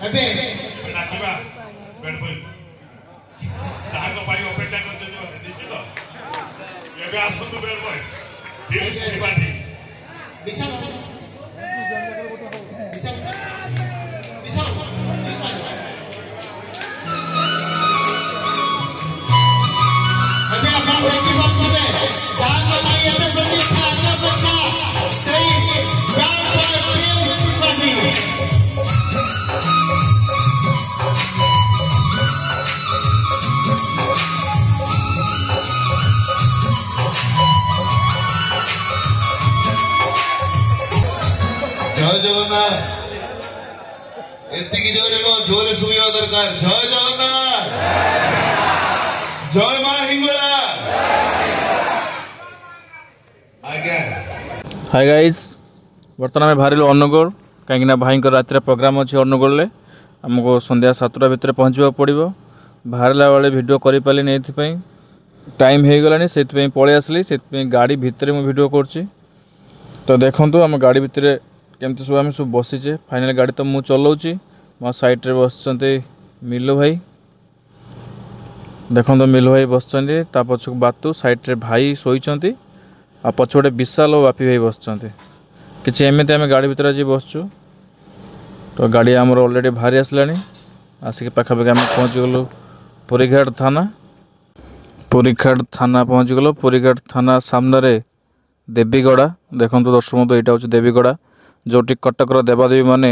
ଏବେ ଡାକିବା bed boy ଯାହାଙ୍କ ପାଇଁ ଅପେକ୍ଷା କରିଛନ୍ତି ନିଶ୍ଚିତ ଏବେ ଆସନ୍ତୁ ବେଡ ବୟ ପ୍ଲିଜ ଏଭରିବଡି ବିଶାଲ ବିଶାଲ ବିଶାଲ ଏବେ ଆପଣ ଦେଖି ପାରୁଥିବେ ଯାହାଙ୍କ ପାଇଁ ଏବେ ପ୍ରତିଷ୍ଠା ଆଚାର୍ଯ୍ୟ ସେଇ ବ୍ରାଣ୍ଡ ପାର୍ଟି जय जगन्नाथ एतिकी जोरे नो जोरे सुबिवा दरकार जय जगन्नाथ जय मां हिंगोला आज्ञा हाय गाइस बर्तमान में बाहर अनुगोल कहीं भाई रातिर प्रोग्राम अच्छी अनुगोल आमको संध्या 7टा भितर पहुँचवा पड़ो बाहरला बेले वीडियो कर पारे टाइम हो गलानी से पलि आसली से गाड़ी भितर मुझे वीडियो कर तो देखूँ आम गाड़ी भितर केमती सब आम सब बसीचे फाइनाल गाड़ी तो मुझे चलाऊँगी मो साइड रे बस मिलू भाई देखो मिलू भाई बस पछक बातू साइड रे भाई शोचती आ पछपटे विशाल और बापी भाई बस किसी एमती आम गाड़ी भितर आज बसचु तो गाड़ी आमर अलरेडी बाहरी आसला आसिक पाखापाखि आम पहुँची गलु पुरीघाट थाना पहुँची गलु पुरीघाट थाना सामने देवीगड़ा देखो दर्शक बंधु यहाँ हूँ देवीगड़ा जोटी कटकर देवादेवी माने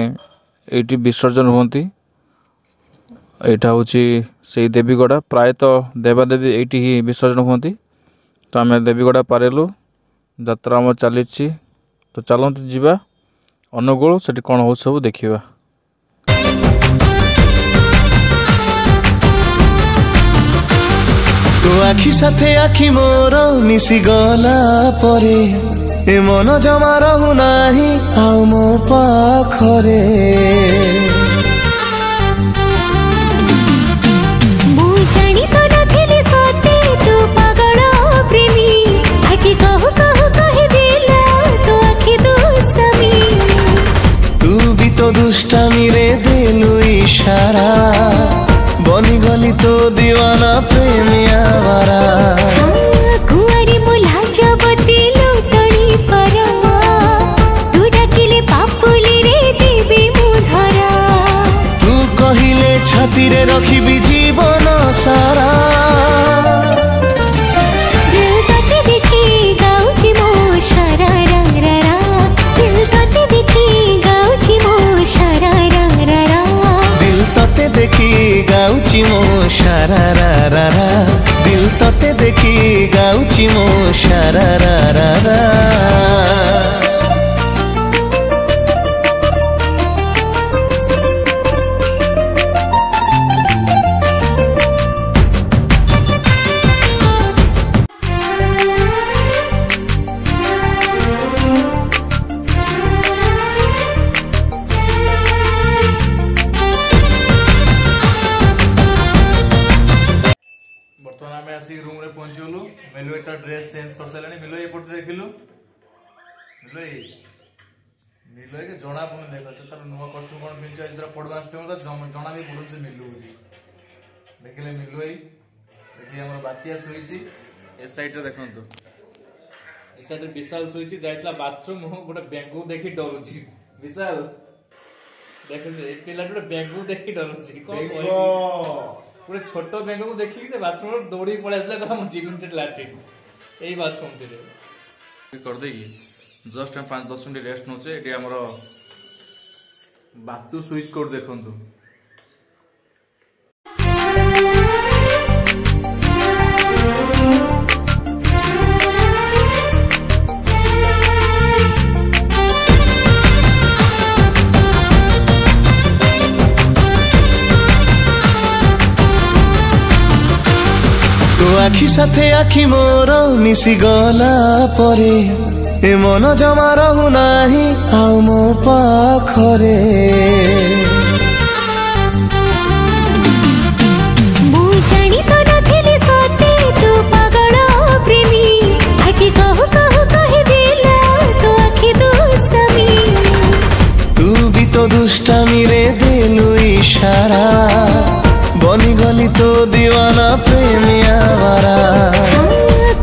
ये विसर्जन होती यहाँ हूँ से देवीगड़ा प्रायतः देवादेवी ये ही विसर्जन होती तो आम देवीगड़ा पारेलु यात्रा आम चली तो चलते जीवा अनुगुल से कौन हो सब देखा तो आखि साथे आखि मोर मिसी गला परे ए मन जमा रहु नाही आउ मो पाखरे मु जानी तो नथिले सते तू पागल प्रेमी आज कहू कहू कहि देला तो आखि दुष्टमी तू भी तो दुष्टमी रे देलु इशारा बनी गली तो दीवाना प्रेमिया वारा कुआरी मुला जबती लुटणी परा तू डाकिले पापुली रे देवी मुधरा तू कहिले छाती रे रखिबी जीवन सारा दिल तते देखी गाउची मो शरा रंग रा दिल तते देखी गाउची मो शरा रंग रा दिल तते देखी गाउची मो शरा रा दिल तते देखी गाउची मो शरा रा बर्तमान आम आसिक रूम रे पहुँचगलु मिलू एक ड्रेस चेंज कर सारे मिलू एपटे देखिलु मिलू के जना पड़े देख तार नुआ कस्ट्यूम कौन पिंचा पड़वास जना भी पड़ू मिलू देखिले मिलू देखिए आम बातिया शोची ए साइड देखु ए साइड विशाल शोची जाइला बाथरूम गोटे बेंगू देखी डरुची विशाल देख पिला गोटे बेंगू देखी डरुची गोटे छोट बेंग को देखिए से बाथरूम दौड़ी पड़े आसला कहा जीवन से लाट्रिन यही बाथरूम थे कर देगी जस्ट 5-10 मिनट रेस्ट नौचे ये आमर बाथू स्विच कोड देखु तो आखि साथे आखि मोर मिसी गला परे ए मन जमा रहु नाही आउ मो पाखरे मु जानी तो नथिले सते तू पागल प्रेमी आज कहू कहू कहि देला तो आखि दुष्टमी तू भी तो दुष्टमी रे देलु इशारा बनिगली तो दीवाना प्रेमिया वारा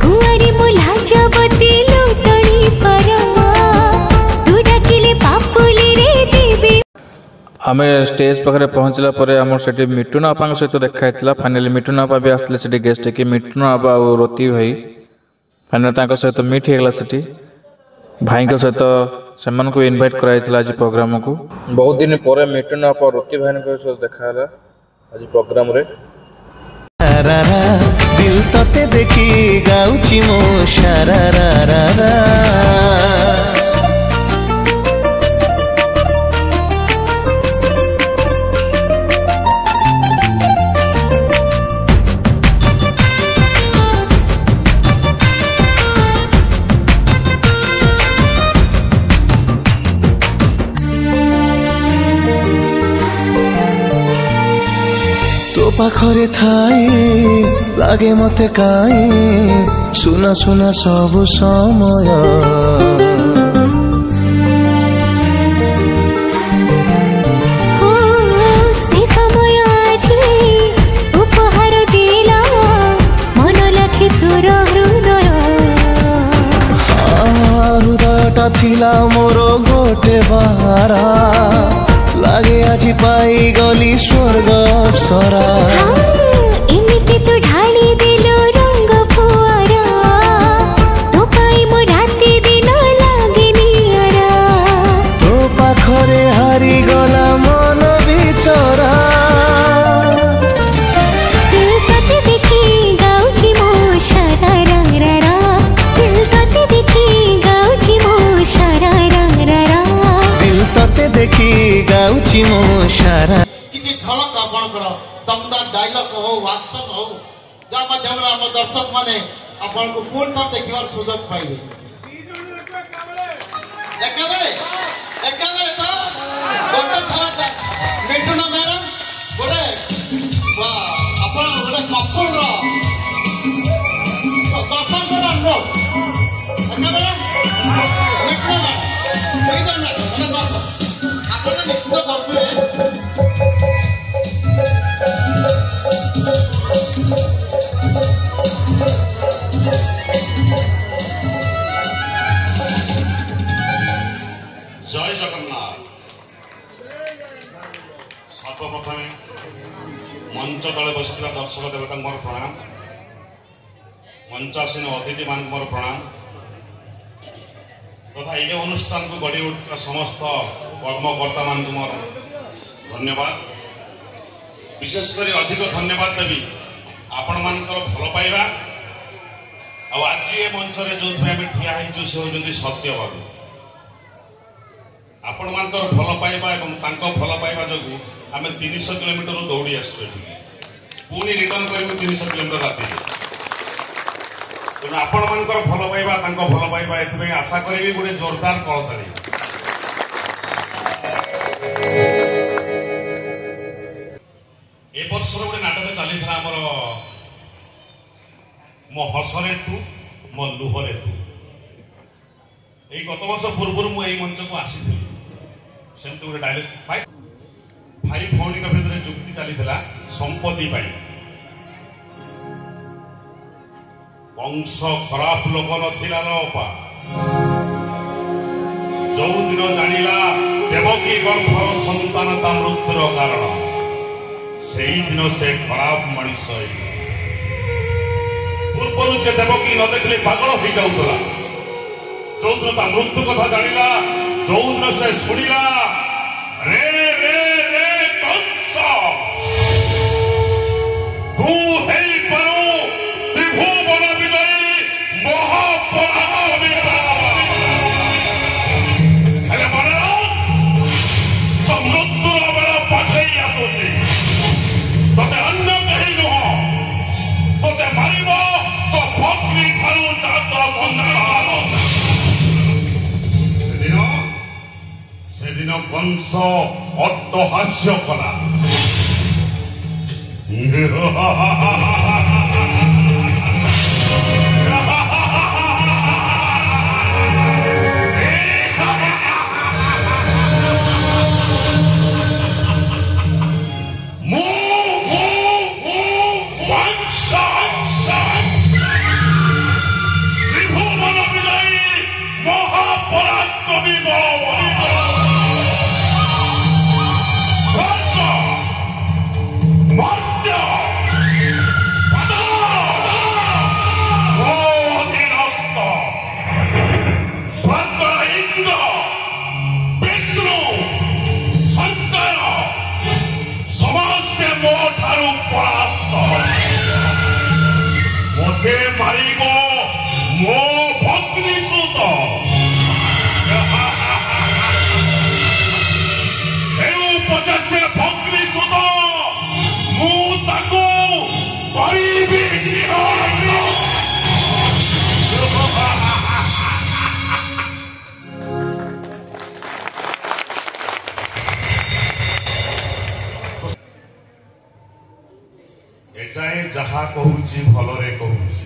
कुआरी मुला जबती लुटणी परमा तू डाकिले पापुली रे देबी। आम स्टेज पाखे पहुँचला आम से मिटुन आपा सहित देखाई फाइनाली मिटुन आपा भी आसते गेस्ट कि मिटुन आपा और रति भाई फाइनाल सहित मीट होगा से भाई सहित से इनवाइट कराई आज प्रोग्राम को बहुत दिन पर मिटुन आपा और रति भाई सहित देखा आज प्रोग्राम रे दिल तते देखी गाउची मो शारा रा रा रा पाखरे थाई लागे मते काई सुना सुना सब समय से समय आजी उपहार देला मन लाखि तोर हृदय हृदयटा थिला मोर गोटे बारा लागे आजी पाई गली स्वर्ग अप्सरा एमिति तू ढाली दिलो रंग फुआरा तो पाई मो राती दिन लागे नियारा तो पाखरे हारी गला मन बिचरा दिल तते देखी गाउची मो शारा रा रा रा दिल तते देखी गाउची मो शारा रा रा रा दिल तते देखी गाउची मो शारा किसी झलक आपणकर दमदार डायलॉग हो वाक्सन हो जा माध्यम आम दर्शक माने आपण को पुन थर देखिबार सुযোগ पाइबे एकाबेले तो गोटे थरा जा मिटुना मैडम गोटे वाह आपण गोटे कपूर रो दर्शक रो नो एकाबेले मिटुना सही जाना मैंने बात आपण निश्चित करबे जय जगन्नाथ सर्वप्रथमे मंच तले बस दर्शक देवता मोर प्रणाम मंचासीन अतिथि मान मोर प्रणाम तथा ये अनुष्ठान को गढ़ी उठा समस्त कर्मकर्ता मान मोर धन्यवाद विशेषकर अधिक धन्यवाद देवी आपण मानकर भल पाइबा आज ये मंच जो ठिया होइछु से होजंती सत्य बाबू आपण मानकर भल पाइबा एवं तांको भल पाइबा जोगु आमे 300 किलोमीटर दौड़ी आसछु पुणी रिटर्न करू 300 किलोमीटर राति तेणु आपण मानकर भल पाइबा तांको भल पाइबा एथि आशा करी गोटे जोरदार कलताली ए वर्ष गोटे नाटक चली था आमर मो हसरे तू मो लुहरे तू এই গত বর্ষ পূর্বর মু এই মঞ্চকু আসিଥିଲି সেমতি গোটে ডায়লগ ভাই ভৌণীଙ୍କ ভিতরে যুক্তি চালিଥିଲା সম্পত্তি পাই বংশ খরাপ লোক নথিলা অপা যৌদিন জানিলা দেবকী গর্ভর সন্তান তা মৃত্যুর কারণ সেই দিন সে খরাপ মଣିষ পূর্বরু যে দেবকী ন দেখলে পাগল হয়ে যাউতলা चौधर ता मृत्यु कथा जानिला चौधर से सुनिला रे रे रे कंस तू है परो त्रिभुवन विजयी महापराक्रमी अरे मना तो मृत्यु बेला पाछे आसुची तोते अन्न कही नुह तोते मारिब तो भक्ति ठारू जात संसार सेदिन कंस अट्टहास्य कला ତତେ ମାରିବ ମୋ ଭଗ୍ନି ସୁତ ହେଉ ପଛେ ସେ ଭଗ୍ନି ସୁତ ମୁଁ ତାକୁ କରିବି ଏଯାଏଁ ଯାହା କହୁଛି ଭଲରେ କହୁଛି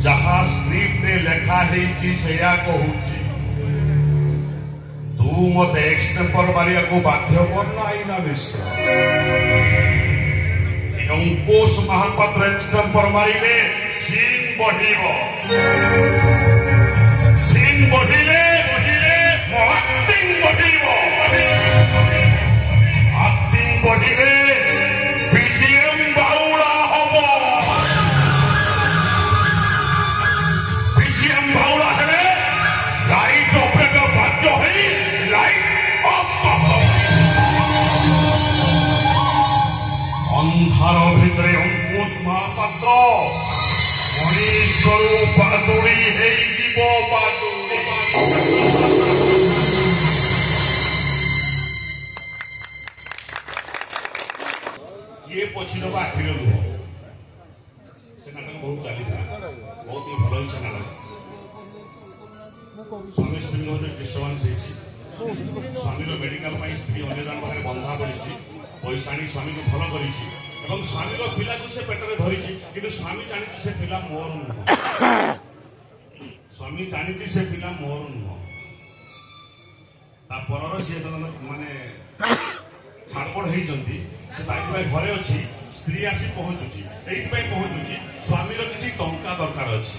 ଯାହା ସ୍କ୍ରିପ୍ଟରେ ଲେଖା ହେଇଛି ସେଇଆ କହୁଛି ତୁ ମତେ ଏକ୍ସଟେମ୍ପର ମାରିବାକୁ ବାଧ୍ୟ କରନା ଆଇନା ମିଶ୍ର ଅଙ୍କୁଶ ମହାପାତ୍ର ଏକ୍ସଟେମ୍ପର ମାରିଲେ ସିନ୍ ବଢିବ ସିନ୍ ବଢିଲେ ମୋ ଆକ୍ଟିଂ ବଢିବ ଆକ୍ଟିଂ ବଢିଲେ ବିଜିଏମ୍ ବାଉଳା ହବ ବିଜିଏମ୍ ବାଉଳା ହେଲେ ଲାଇଟ୍ ଅପରେଟର ବାଧ୍ୟ ହେଇ ଲାଇଟ୍ ଅଫ୍ ହବ ଅନ୍ଧାର ଭିତରେ ଅଙ୍କୁଶ ମହାପାତ୍ର ମଣିଷରୁ ବାଦୁଡ଼ି ହେଇଯିବ ବାଦୁଡ଼ି କିଏ ପଛିଦବା ଆଖିରେ ଲୁହ ସେ ନାଟକ ବହୁତ ଚାଲିଥିଲା ବହୁତ ହିଁ ଭଲ ହେଇଛି ନାଟକ ସ୍ୱାମୀ ସ୍ତ୍ରୀ ମଧ୍ୟରେ ଡିଷ୍ଟର୍ବାନ୍ସ ହେଇଛି ସ୍ୱାମୀର ମେଡିକାଲ ପାଇଁ ସ୍ତ୍ରୀ ଅନ୍ୟ ଜଣ ପାଖରେ ବନ୍ଧା ପଡ଼ିଛି ପଇସା ଆଣି ସ୍ୱାମୀକୁ ଭଲ କରିଛି ଏବଂ ସ୍ୱାମୀର ପିଲାକୁ ସେ ପେଟରେ ଧରିଛି କିନ୍ତୁ ସ୍ୱାମୀ ଜାଣିଛି ସେ ପିଲା ମୋର ନୁହଁ ସ୍ୱାମୀ ଜାଣିଛି ସେ ପିଲା ମୋର ନୁହଁ ତା ପରର ସିଏ ମାନେ ଛାଡ଼ପଡ଼ ହେଇଛନ୍ତି ସେ ତାଇଥିପାଇଁ ଘରେ ଅଛି ସ୍ତ୍ରୀ ଆସି ପହଞ୍ଚୁଛି ଏଇଥିପାଇଁ ପହଞ୍ଚୁଛି ସ୍ୱାମୀର କିଛି ଟଙ୍କା ଦରକାର ଅଛି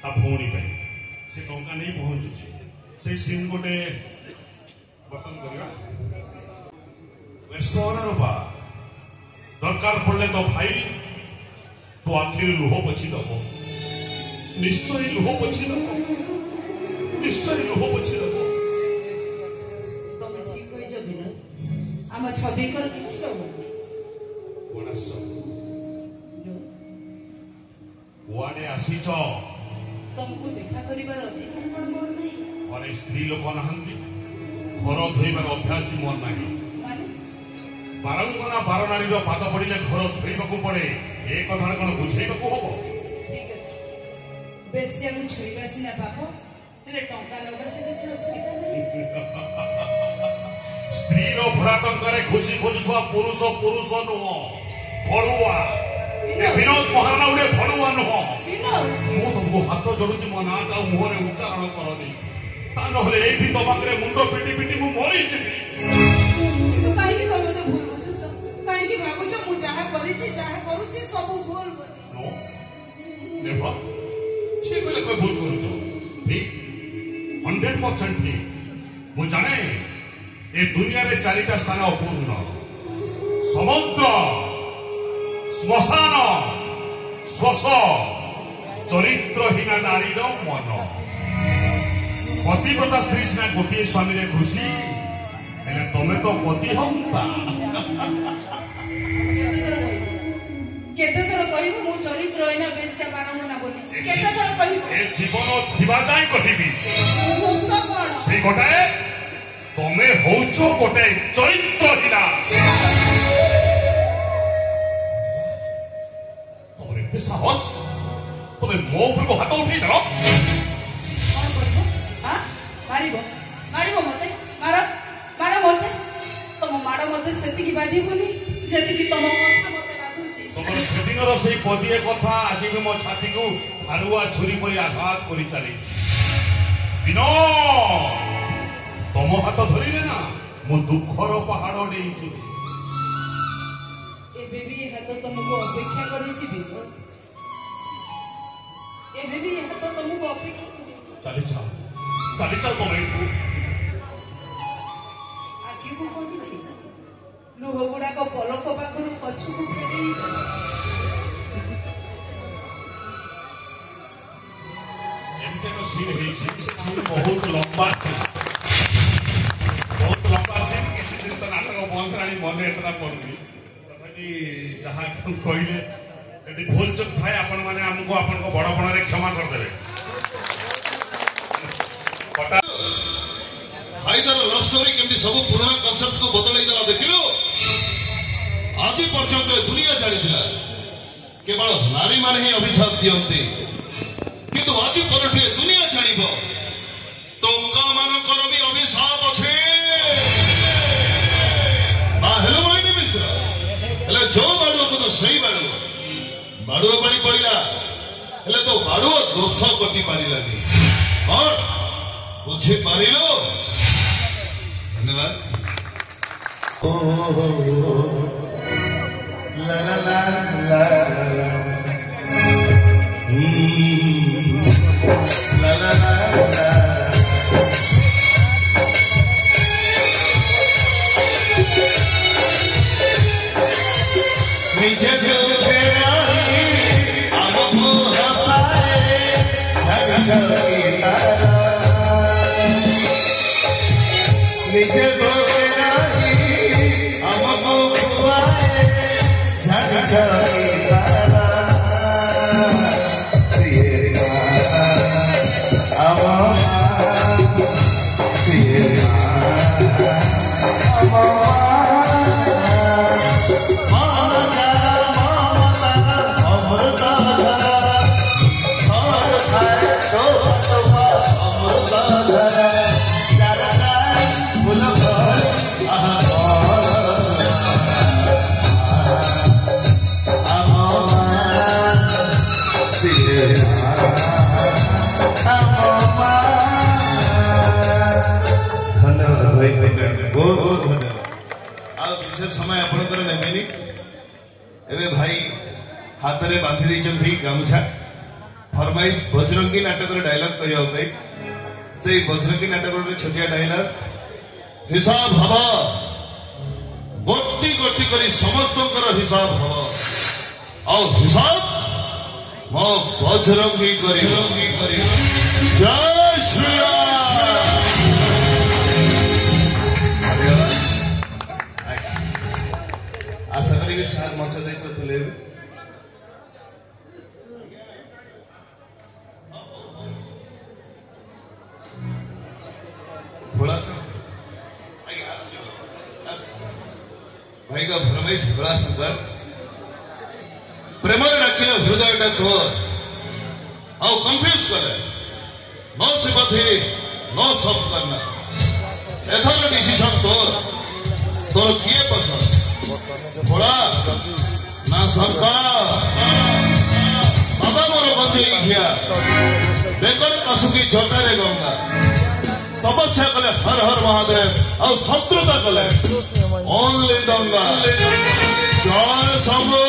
ତା ଭଉଣୀ ପାଇଁ ସେ ଟଙ୍କା ନେଇ ପହଞ୍ଚୁଛି ସେଇ ସିନ୍ ଗୋଟେ ବର୍ତ୍ତମାନ କରିବା ବା ଦରକାର ପଡ଼ିଲେ ତ ଭାଇ ତୋ ଆଖିରେ ଲୁହ ପୋଛି ଦବ ନିଶ୍ଚୟ ଲୁହ ପୋଛି ଦବ ନିଶ୍ଚୟ ଲୁହ ପୋଛି ଦବ ତମେ ଠିକ କହିଛ ବିନୋଦ ଆମ ଛବିଙ୍କର କିଛି ହବନି କୁଆଡେ ଆସିଛ ତମକୁ ଦେଖା କରିବାର ଅଧିକାର କ'ଣ ମୋର ନାହିଁ ଘରେ ସ୍ତ୍ରୀ ଲୋକ ନାହାନ୍ତି ଘର ଧୋଇବାର ଅଭ୍ୟାସ ମୋର ନାହିଁ ମାନେ ବାରଙ୍ଗନା ବାର ନାରୀର ପାଦ ପଡ଼ିଲେ ଘର ଧୋଇବାକୁ ପଡେ ଏ କଥାଟା କ'ଣ ବୁଝେଇବାକୁ ହବ ଠିକ ଅଛି ବେଶ୍ୟାକୁ ଛୁଇଁବା ସିନା ପାପ ହେଲେ ଟଙ୍କା ନେବାରେ କିଛି ଅସୁବିଧା ନାହିଁ ସ୍ତ୍ରୀର ଭରା ଟଙ୍କାରେ ଖୁସି ଖୋଜୁଥିବା ପୁରୁଷ ପୁରୁଷ ନୁହଁ ଭଡୁଆ ବିନୋଦ ମହାରଣା ଗୋଟେ ଭଡୁଆ ନୁହଁ ମୁଁ ତମକୁ ହାତ ଯୋଡୁଛି ମୋ ନାଁଟା ମୁହଁରେ ଉଚ୍ଚାରଣ କରନି ତା ନହେଲେ ଏଇଠି ତମ ପାଖରେ ମୁଣ୍ଡ ପିଟି ପିଟି ମୁଁ ମରିଯିବି କିନ୍ତୁ କାହିଁକି ତମେ ମତେ ଭୁଲ ବୁଝୁଛ କାହିଁକି ଭାବୁଛ ମୁଁ ଯାହା କରିଛି ଯାହା କରୁଛି ସବୁ ଭୁଲ ବୋଲି ଠିକ କହିଲେ କହି ଭୁଲ କରୁଛ ଠିକ 100% ଠିକ ମୁଁ ଜାଣେ ଏ ଦୁନିଆରେ ଚାରିଟା ସ୍ଥାନ ଅପୂର୍ଣ୍ଣ ସମୁଦ୍ର ଶ୍ମଶାନ ଶ୍ୱାସ ଚରିତ୍ରହୀନା ନାରୀର ମନ ପତିବ୍ରତା ସ୍ତ୍ରୀ ସିନା ଗୋଟିଏ ସ୍ୱାମୀରେ ଖୁସି ହେଲେ ତମେ ତ ପତି ହନ୍ତା କେତେଥର କହିବୁ ମୁଁ ଚରିତ୍ରହୀନା ବେଶ୍ୟା ବାରଙ୍ଗନା ବୋଲି କେତେଥର କହିବୁ ଏ ଜୀବନ ଥିବା ଯାଏ କହିବି ସେଇ ଗୋଟାଏ ତମେ ହଉଛ ଗୋଟେ ଚରିତ୍ରହୀନା ତମର ଏତେ ସାହସ ତମେ ମୋ ଉପରକୁ ହାତ ଉଠେଇଦେଲ କଣ କରିବ ମାରିବ ମାରିବ ମତେ ମାର ମାର ମତେ ତମ ମାଡ଼ ମତେ ସେତିକି ବାଧିବନି ଯେତିକି ତମ କଥା ମତେ ବାଧୁଛି ତମର ସେଦିନର ସେଇ ପଦିଏ କଥା ଆଜି ବି ମୋ ଛାତିକୁ ହାରୁଆ ଛୁରୀ ପରି ଆଘାତ କରି ଚାଲିଛି ବିନୋଦ ତମ ହାତ ଧରିଲେ ନା ମୁଁ ଦୁଃଖର ପାହାଡ ଡେଇଁଯିବି ଏବେ ବି ଏ ହାତ ତମକୁ ଅପେକ୍ଷା କରିଛି ବିନୋଦ ଏବେ ବି ଏ ହାତ ତମକୁ ଅପେକ୍ଷା କରିଛି ଚାଲିଚାଲ ତମେ ଏଠୁ ଆଖିକୁ କହିଲି ଲୁହ ଗୁଡାକ ପଲକ ପାଖରୁ ପଛକୁ ଫେରେଇ ଏମିତି ଏକ ସିନ୍ ହେଇଛି ସେ ସିନ୍ ବହୁତ ଲମ୍ବା ସିନ୍ କିଛି ଦିନ ତ ନାଟକ ବନ୍ଦ ହେଲାଣି ମନେ ଏତେଟା ପଡୁନି ତଥାପି जहाँ कहले यदि भूल चुक थाए आपण माने हमको आपण को बड़ बड़ क्षमा कर देबे हाइदर लव स्टोरी केमती सब पुराना कॉन्सेप्ट को बदलाई देला देखिलो आज पर्यंत दुनिया जानी केवल नारी माने ही अभिशाप दियंती किंतु आज परठे दुनिया जानिबो टंका मानकर भी अभिशाप अछि हेलो माइनी मिश्र हेले जो बाड़ुआ को तो सही बाड़ुआ पानी पड़िला हेले तो बाड़ुआ दोष कटी पारिलानी और बुझी पारिलो धन्यवाद ला ला ला ला ला ला ला नीचे जो तेरा हमको हंसाए नीचे जो तेरा हमको खुआए समय आपणकर नेबेनी एबे भाई हाथ में बांधी देइछन्ती गामछा फरमाइश बजरंगी नाटक डायलॉग करिया भाई से बजरंगी नाटक छोटिया डायलॉग हिसाब हवा गोटी गोटी करी समस्तंकर हिसाब हवा और हिसाब मो बजरंगी करी जय श्री राम आशा करी सार मंच दायित्व थे भाई का भ्रमेश भोला शंकर प्रेम डाकिल हृदय डाक आओ कंफ्यूज करे नो सिंपैथी नो सब करना एथर डिसीजन तोर किए पसंद भोला ना सरकार बाबा मोर गंजे खिया बेकर कसुकी जटारे गंगा तपस्या कले हर हर महादेव और शत्रुता कले ओनली दंगा जय शंभु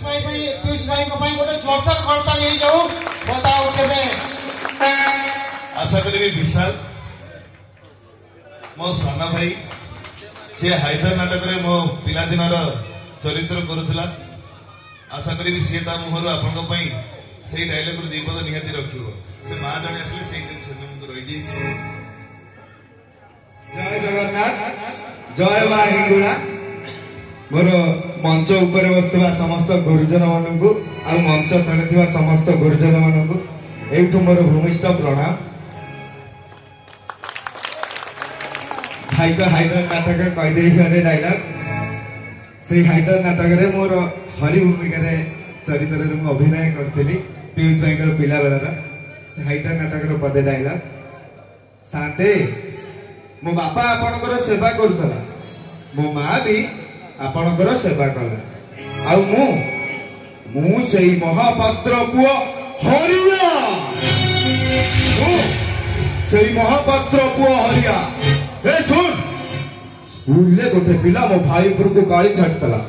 पीयूष भाई को गोटे जोरदार करता नहीं जाऊ बताओ केबे आशा करी विशाल मो साना भाई से हाइदर नाटक रे मो पिला दिन चरित्र करुला आशा करी सी मुहर आपण से डायलॉग दी पद निहाती रखिबो से मां जने आसले से टेंशन में रही जाई जय जगन्नाथ जय मां हिंगुला मोर मंच ऊपर बसुवा समस्त गुरुजन मानू आ मंच तले थिबा समस्त गुरुजन मानू एठू मोर भूमिष्ठ प्रणाम भाई तो हाइदर नाटक कहदे गले डायलॉग से हाइदर नाटक रे मोर हरि भूमिका रे चरित्र रे मु अभिनय करथिली पीयूष भाई पिला बेलार से हाइदर नाटक रो पदे डायलॉग शांति मो बापा आपणकर सेवा करूथला मो मां भी आपणकर सेवा कला आ मु सेई महापात्र पुओ हरिया सेई महापात्र पुओ हरिया ए सुन स्कूल गोटे पिला मो भाई पुर को गाड़ी छाड़तला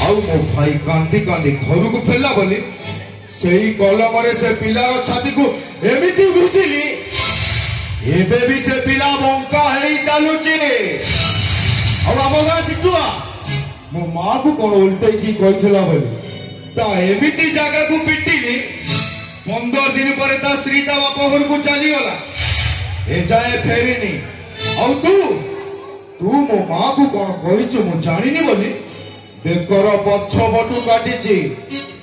आउ मो भाई कांदी कांदी घर को फेला बोली सेई कलम रे से पिलार छाती को एमिति घुसिली एबे भी से पिला बंका हेई चालुची अब आम गाँ चिटुआ मो माँ को कौन उल्टे की कहीला बोली ता एमिति जगह को पिटिली 15 दिन पर ता स्त्री ता बाप घर को चली गला एजाए फेरीनी आउ तू मो माँ को कौन कहीचु मु जानिनी बोली बेकर पछ पटू काटिची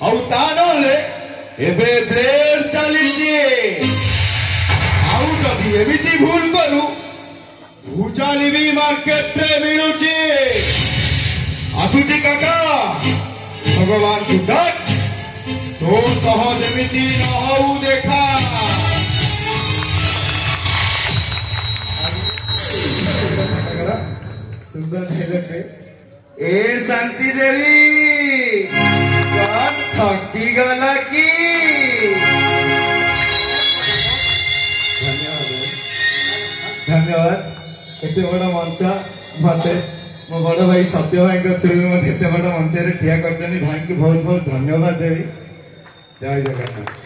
आउ ता नले एबे ब्लेड चलीची आउ जदि एमिति भूल करू भूचाली भी मार्केट रे मिलुची आसुची काका भगवान को डाक तो सह जेमिति न होऊ देखा सुंदर डायलॉग है ए शांति देवी ठकी गला की धन्यवाद एते बड़ा मंच मत मो बड़ भाई सत्य भाई थ्रू मत एते बड़ा मंच ठिया कर भाई को बहुत बहुत धन्यवाद देवी जय जगन्नाथ।